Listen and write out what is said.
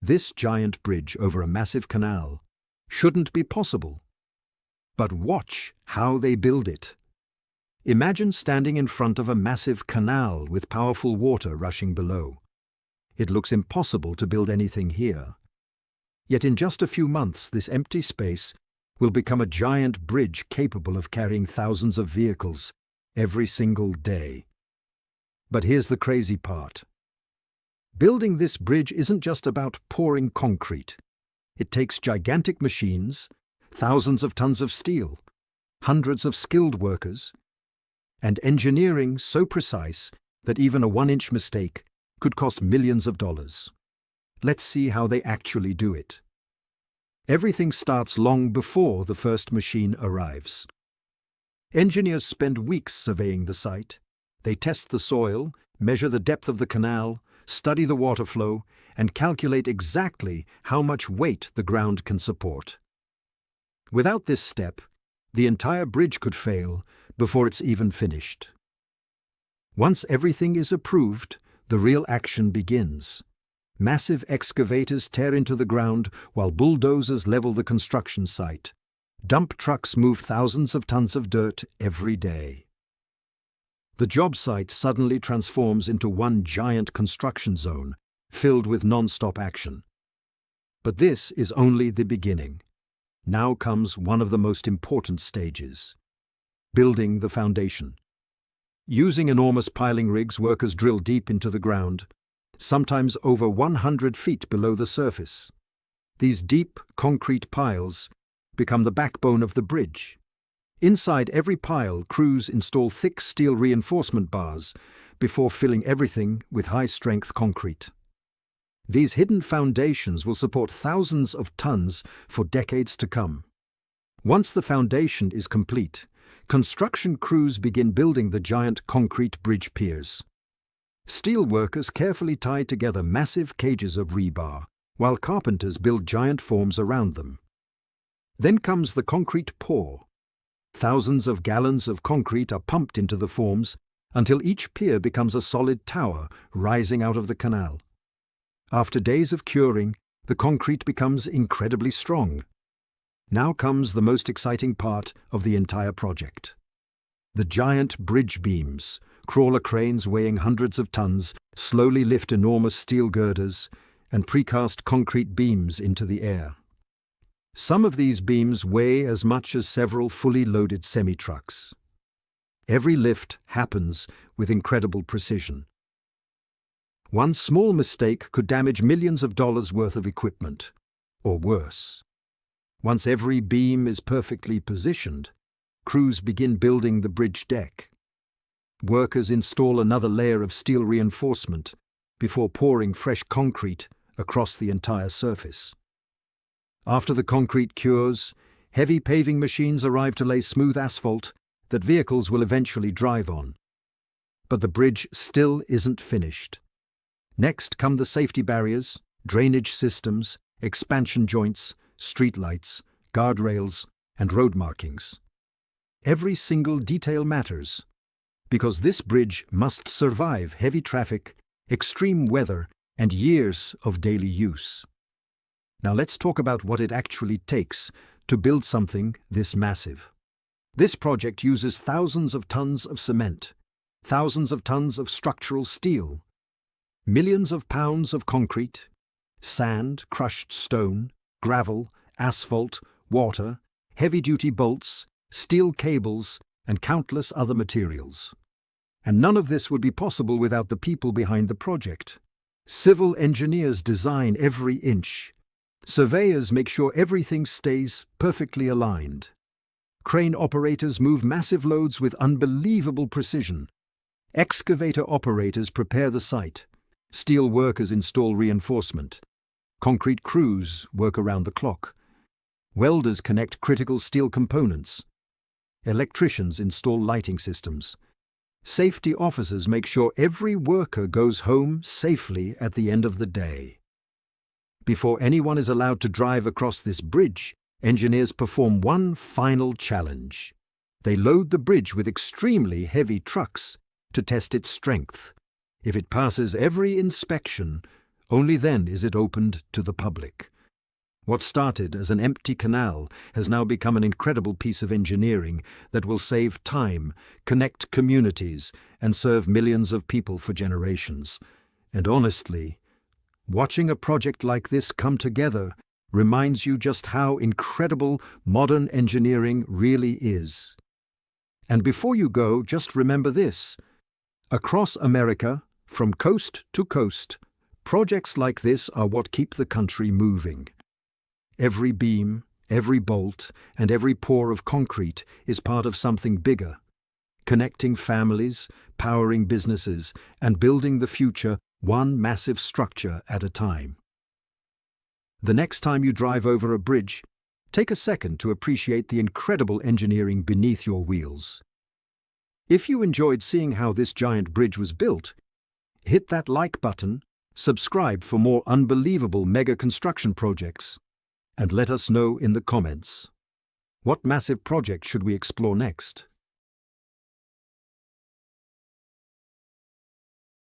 This giant bridge over a massive canal shouldn't be possible. But watch how they build it. Imagine standing in front of a massive canal with powerful water rushing below. It looks impossible to build anything here. Yet in just a few months, this empty space will become a giant bridge capable of carrying thousands of vehicles every single day. But here's the crazy part. Building this bridge isn't just about pouring concrete. It takes gigantic machines, thousands of tons of steel, hundreds of skilled workers, and engineering so precise that even a 1-inch mistake could cost millions of dollars. Let's see how they actually do it. Everything starts long before the first machine arrives. Engineers spend weeks surveying the site. They test the soil, measure the depth of the canal, study the water flow, and calculate exactly how much weight the ground can support. Without this step, the entire bridge could fail before it's even finished. Once everything is approved, the real action begins. Massive excavators tear into the ground while bulldozers level the construction site. Dump trucks move thousands of tons of dirt every day. The job site suddenly transforms into one giant construction zone, filled with non-stop action. But this is only the beginning. Now comes one of the most important stages: building the foundation. Using enormous piling rigs, workers drill deep into the ground, sometimes over 100 feet below the surface. These deep concrete piles become the backbone of the bridge. Inside every pile, crews install thick steel reinforcement bars before filling everything with high-strength concrete. These hidden foundations will support thousands of tons for decades to come. Once the foundation is complete, construction crews begin building the giant concrete bridge piers. Steel workers carefully tie together massive cages of rebar, while carpenters build giant forms around them. Then comes the concrete pour. Thousands of gallons of concrete are pumped into the forms until each pier becomes a solid tower rising out of the canal. After days of curing, the concrete becomes incredibly strong. Now comes the most exciting part of the entire project. The giant bridge beams, crawler cranes weighing hundreds of tons, slowly lift enormous steel girders and precast concrete beams into the air. Some of these beams weigh as much as several fully loaded semi-trucks. Every lift happens with incredible precision. One small mistake could damage millions of dollars worth of equipment, or worse. Once every beam is perfectly positioned, crews begin building the bridge deck. Workers install another layer of steel reinforcement before pouring fresh concrete across the entire surface. After the concrete cures, heavy paving machines arrive to lay smooth asphalt that vehicles will eventually drive on. But the bridge still isn't finished. Next come the safety barriers, drainage systems, expansion joints, streetlights, guardrails, and road markings. Every single detail matters, because this bridge must survive heavy traffic, extreme weather, and years of daily use. Now let's talk about what it actually takes to build something this massive. This project uses thousands of tons of cement, thousands of tons of structural steel, millions of pounds of concrete, sand, crushed stone, gravel, asphalt, water, heavy-duty bolts, steel cables, and countless other materials. And none of this would be possible without the people behind the project. Civil engineers design every inch. Surveyors make sure everything stays perfectly aligned. Crane operators move massive loads with unbelievable precision. Excavator operators prepare the site. Steel workers install reinforcement. Concrete crews work around the clock. Welders connect critical steel components. Electricians install lighting systems. Safety officers make sure every worker goes home safely at the end of the day. Before anyone is allowed to drive across this bridge, engineers perform one final challenge. They load the bridge with extremely heavy trucks to test its strength. If it passes every inspection, Only then is it opened to the public. What started as an empty canal has now become an incredible piece of engineering that will save time, connect communities, and serve millions of people for generations. And honestly, watching a project like this come together reminds you just how incredible modern engineering really is. And before you go, just remember this. Across America, from coast to coast, projects like this are what keep the country moving. Every beam, every bolt, and every pour of concrete is part of something bigger, connecting families, powering businesses, and building the future one massive structure at a time. The next time you drive over a bridge, take a second to appreciate the incredible engineering beneath your wheels. If you enjoyed seeing how this giant bridge was built, hit that like button, subscribe for more unbelievable mega construction projects, and let us know in the comments. What massive project should we explore next?